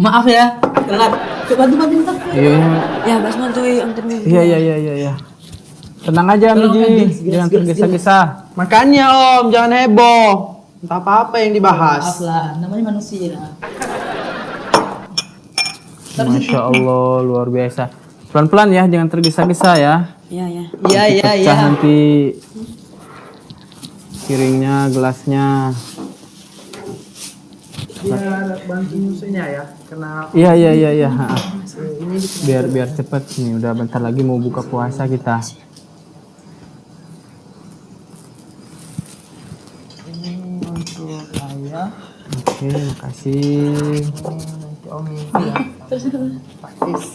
Maaf ya, telat. Coba bantu bentar. Iya. Ya, Basman tuh antar Miji. Iya. Tenang aja Tolong, Miji, Adi. jangan Gelas. tergesa-gesa. Makanya Om, jangan heboh. Entah apa yang dibahas. Maaf lah, namanya manusia. Masya Allah, luar biasa. Pelan-pelan ya, jangan tergesa-gesa ya. Iya. Pecah nanti piringnya, gelasnya. Biar bantu nyusunya ya, karena Iya. ini Biar cepet nih, udah bentar lagi mau buka puasa kita. ini untuk ayah, Oke, makasih. nanti Om ya. Pakis.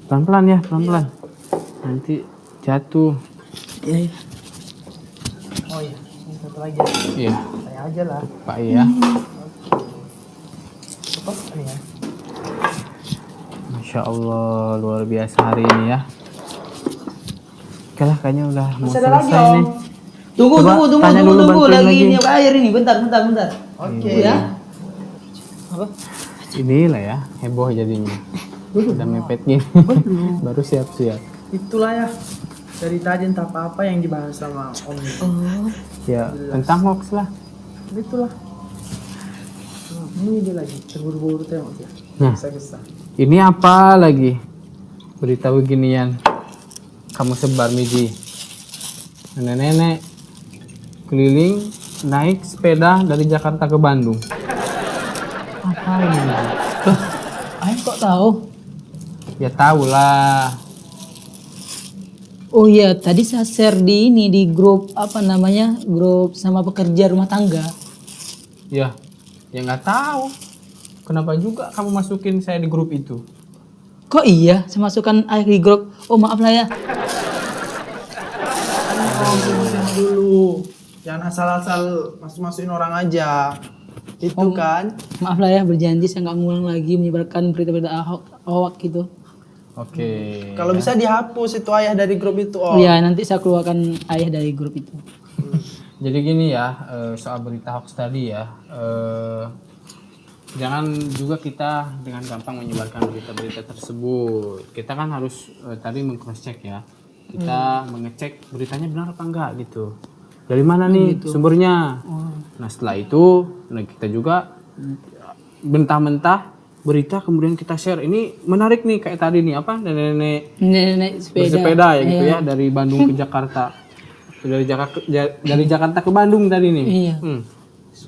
Pelan-pelan ya, pelan-pelan. Nanti jatuh. Iya. Oh iya, ini satu lagi ya. Iya, Saya aja lah. Pak ya. Lepas ini ya. Masya Allah, luar biasa hari ini ya. Oke lah, kayaknya udah mau Masih ada lagi selesai Om. nih. Tunggu. Coba tanya dulu, bantuin Lagi lagi. ini air ini. Bentar. Oke. Ya. Inilah ya, heboh jadinya. Udah mepet gini. Baru siap-siap. Itulah ya. Dari tadi entah apa yang dibahas sama Om. Ya, tentang hoax lah. Itulah. Ini dia lagi terburu-buru tengok ya. Nah. Gesa-gesa. Ini apa lagi? Berita beginian. Kamu sebar Miji. Nenek-nenek keliling naik sepeda dari Jakarta ke Bandung. Apa ini Miji? Ayah kok tahu? Ya tahulah. Oh iya, tadi saya share di ini di grup apa namanya? Grup sama pekerja rumah tangga. Ya nggak tahu. Kenapa juga kamu masukin saya di grup itu? Kok iya? Saya masukkan ayah di grup. Oh maaf lah ya. Om, tunggu dulu. Jangan asal-asal masukin orang aja. Itu kan. Maaf lah ya, berjanji saya nggak ngulang lagi menyebarkan berita-berita hoax gitu. Oke. Kalau bisa dihapus itu ayah dari grup itu Om. Iya, nanti saya keluarkan ayah dari grup itu. Jadi gini ya, soal berita hoax tadi ya, jangan juga kita dengan gampang menyebarkan berita-berita tersebut. Kita kan harus tadi meng-cross check ya, kita mengecek beritanya benar apa enggak gitu. Dari mana nih sumbernya? Nah setelah itu, kita juga mentah-mentah berita kemudian kita share. Ini menarik nih kayak tadi nih apa nenek-nenek bersepeda ya gitu ya dari Bandung ke Jakarta. Dari Jakarta ke Bandung tadi nih. Iya.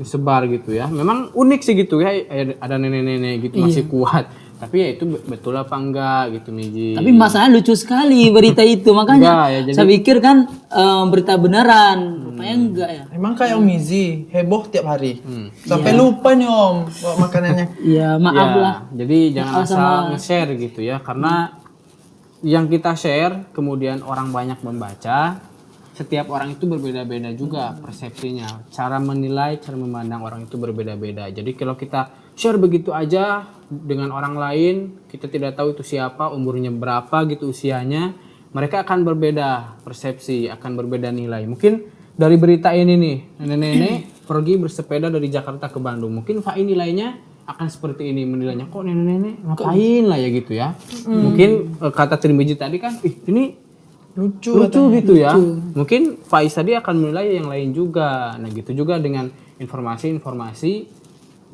Sebar gitu ya. Memang unik sih gitu ya, ada nenek-nenek gitu masih kuat. Tapi ya itu betul apa enggak gitu Miji. Tapi masalahnya lucu sekali berita itu, makanya Enggak, ya, jadi- saya pikir kan berita beneran, rupanya enggak ya. Emang kayak Om Mizi, heboh tiap hari. Sampai lupa nih Om bawa makanannya. Iya, maaf Ya, lah. jadi jangan Maaf asal sama- nge-share gitu ya, karena yang kita share kemudian orang banyak membaca, setiap orang itu berbeda-beda juga persepsinya. Cara menilai, cara memandang orang itu berbeda-beda. Jadi kalau kita share begitu aja dengan orang lain, kita tidak tahu itu siapa, umurnya berapa gitu usianya, mereka akan berbeda persepsi, akan berbeda nilai. Mungkin dari berita ini nih, nenek-nenek pergi bersepeda dari Jakarta ke Bandung. Mungkin Fai nilainya akan seperti ini, menilainya kok nenek-nenek ngapain lah ya gitu ya. Mungkin kata Trimiji tadi kan, ini lucu gitu ya. Mungkin Faiz tadi akan menilai yang lain juga. Nah gitu juga dengan informasi-informasi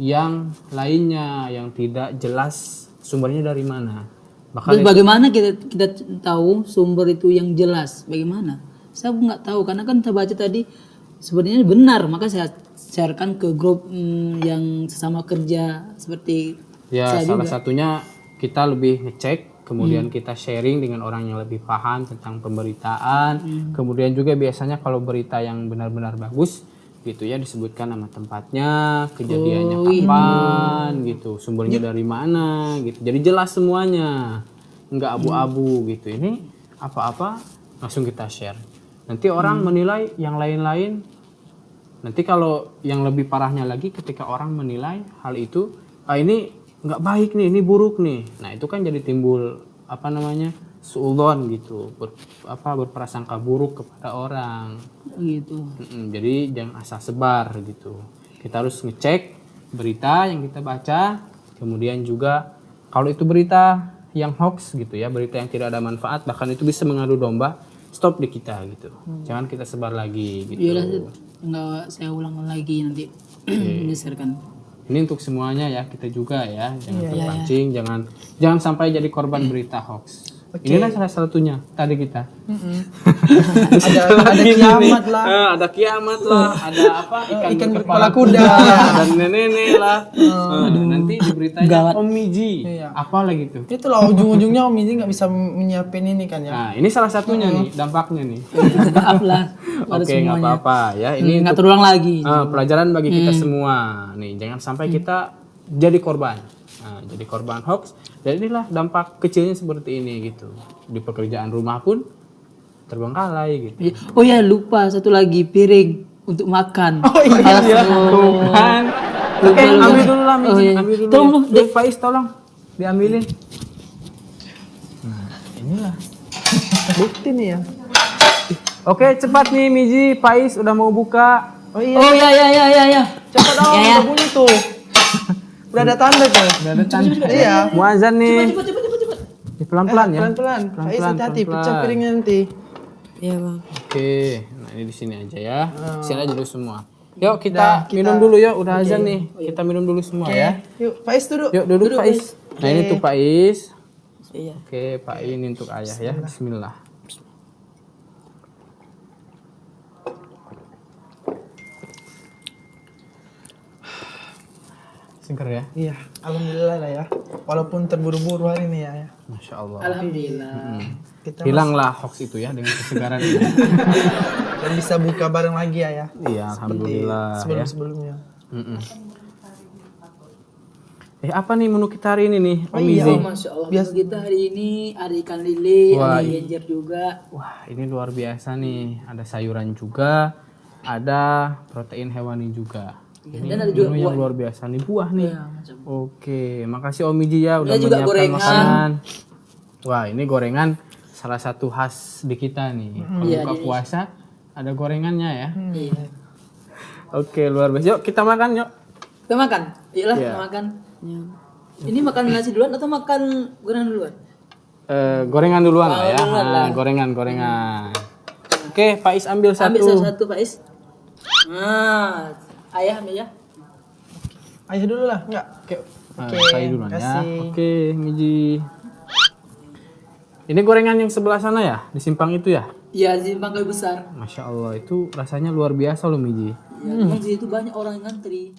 yang lainnya yang tidak jelas sumbernya dari mana. Terus Bahkan bagaimana kita tahu sumber itu yang jelas? Bagaimana? Saya nggak tahu karena kan saya baca tadi sebenarnya benar, maka saya sharekan ke grup yang sesama kerja seperti ya saya salah juga. satunya kita lebih ngecek, kemudian kita sharing dengan orang yang lebih paham tentang pemberitaan. Kemudian juga biasanya kalau berita yang benar-benar bagus gitu ya disebutkan nama tempatnya, kejadiannya kapan gitu, sumbernya dari mana gitu. Jadi jelas semuanya. Enggak abu-abu gitu. Ini apa-apa langsung kita share. Nanti orang menilai yang lain-lain. Nanti kalau yang lebih parahnya lagi ketika orang menilai hal itu, ini nggak baik nih, ini buruk nih. Nah itu kan jadi timbul apa namanya suudzon gitu, berprasangka buruk kepada orang. Gitu. Jadi jangan asal sebar gitu. Kita harus ngecek berita yang kita baca, kemudian juga kalau itu berita yang hoax gitu ya, berita yang tidak ada manfaat, bahkan itu bisa mengadu domba, stop di kita gitu. Jangan kita sebar lagi gitu. Iyalah, nggak saya ulang lagi nanti menyeserkan. Ini untuk semuanya ya, kita juga ya, jangan terpancing, jangan sampai jadi korban berita hoax. Inilah salah satunya tadi kita. ada kiamat lah. Ada kiamat lah, ada apa ikan berkepala kuda. dan nenek lah. Nanti diberitanya Om Miji. Iya. Apa lagi tuh? Itulah ujung-ujungnya Om Mizi nggak bisa menyiapin ini kan ya. Nah, ini salah satunya nih dampaknya nih. Maaf lah pada Oke, nggak semuanya. apa-apa ya. Ini Nggak untuk terulang lagi. pelajaran bagi kita semua. Nih, jangan sampai kita jadi korban. Nah, jadi korban hoax. Dan inilah dampak kecilnya seperti ini gitu. Di pekerjaan rumah pun terbengkalai gitu. Iya. Oh ya, lupa satu lagi, piring untuk makan. Oh iya. Bukan. Lupa, Oke, lupa. ambil dulu lah, Miji. Oh, iya. Ambil dulu. Tolong, ya. Dek, Faiz tolong diambilin. Nah, inilah. Bukti nih ya. Oke, cepat nih Miji, Faiz udah mau buka. Oh iya. Oh ya. Cepat dong, Ya. udah bunyi tuh. Udah ada tanda tuh. Udah ada tanda. Iya. Mau azan nih. Cepet. Nih, pelan-pelan ya. Pelan-pelan. Faiz hati-hati, pelan-pelan. pecah piringnya nanti. Iya bang. Oke, nah ini di sini aja ya. Sini aja dulu semua. Yuk kita minum dulu ya, udah azan nih. Kita minum dulu semua ya. Yuk, Faiz duduk. Yuk duduk Faiz. Nah ini tuh Faiz. Iya. Oke, Pak ini untuk ayah ya. Bismillah. Seger ya. Iya, alhamdulillah lah ya. Walaupun terburu-buru hari ini ya. Masya Allah. Alhamdulillah. Kita Hilanglah hoax itu ya dengan kesegaran ini. dan bisa buka bareng lagi ya. Iya, alhamdulillah ya. Sebelum-sebelumnya. Mm-mm. Apa nih menu kita hari ini nih, Om iya, Mizi? Masya Allah. Biasa kita hari ini ada ikan lele, Wah, ada genjer juga. Wah, ini luar biasa nih. Ada sayuran juga, ada protein hewani juga. Ini Dan ada juga menu yang buah. luar biasa nih, buah nih. Ya, macam. Oke, makasih Om Miji ya udah Ada juga menyiapkan gorengan. makanan. Wah, ini gorengan salah satu khas di kita nih. Kalau Iya, buka di puasa ada gorengannya ya. Iya. Oke, luar biasa. Yuk kita makan yuk. Kita makan. Iyalah, Iya. kita makan. Ini makan nasi duluan atau makan gorengan duluan? Gorengan duluan lah ya. duluan lah. Gorengan. Oke, Faiz ambil satu. Ambil satu-satu, Pak Is. Nah, ayah ambil ya. Ayo dulu lah, enggak? Oke. Faiz duluan ya. kasih. Oke, Miji. Ini gorengan yang sebelah sana ya, di simpang itu ya. Iya, di Bangkai besar. Masya Allah, itu rasanya luar biasa loh Miji. Ya, memang di situ banyak orang yang ngantri.